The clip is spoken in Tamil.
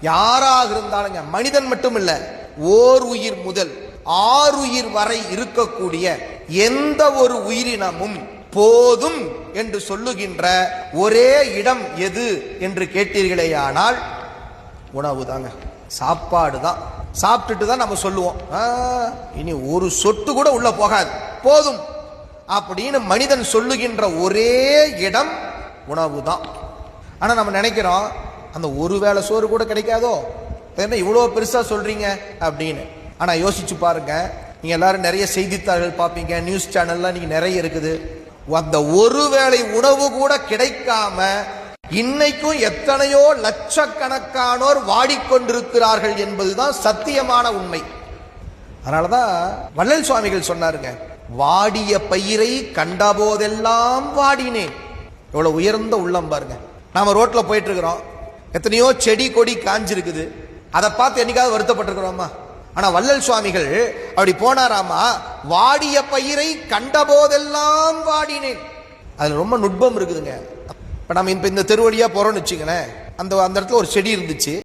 யாராக இருந்தாலும் மனிதன் மட்டும் இல்ல, ஓர் உயிர் முதல் 6 உயிர் வரை இருக்கக்கூடிய எந்த ஒரு உயிரினமும் போதும் என்று சொல்லுகின்ற ஒரே இடம் எது என்று கேட்டீர்களேயானால் உணவு தாங்க, சாப்பாடு தான். சாப்பிட்டுட்டு தான் நம்ம சொல்லுவோம், இனி ஒரு சொட்டு கூட உள்ள போகாது, போதும் அப்படின்னு மனிதன் சொல்லுகின்ற ஒரே இடம் உணவு தான். ஆனா நம்ம நினைக்கிறோம் அந்த ஒரு வேளை சோறு கூட கிடைக்காதோ, என்ன இவ்வளவு பெருசா சொல்றீங்க அப்படின்னு. ஆனா யோசிச்சு பாருங்க, நீங்க எல்லாரும் நிறைய செய்தித்தாள்கள் பார்ப்பீங்க, நியூஸ் சேனல்லாம் நீங்க நிறைய இருக்குது. அந்த ஒரு வேளை உணவு கூட கிடைக்காம இன்னைக்கும் எத்தனையோ லட்சக்கணக்கானோர் வாடிக்கொண்டிருக்கிறார்கள் என்பதுதான் சத்தியமான உண்மை. அதனாலதான் வள்ளல் சுவாமிகள் சொன்னாருங்க, வாடிய பயிரை கண்டபோதெல்லாம் வாடினேன். எவ்வளவு உயர்ந்த உள்ளம் பாருங்க. நாம ரோட்ல போயிட்டு இருக்கிறோம், எத்தனையோ செடி கொடி காஞ்சிருக்குது, அதை பார்த்து என்னைக்காவது வருத்தப்பட்டிருக்கிறோமா? ஆனா வள்ளல் சுவாமிகள் அப்படி போனாராமா, வாடிய பயிரை கண்டபோதெல்லாம் வாடினேன். அதுல ரொம்ப நுட்பம் இருக்குதுங்க. இப்ப நம்ம இந்த தெரு வழியா போறோம்னு வச்சுங்களேன், அந்த இடத்துல ஒரு செடி இருந்துச்சு.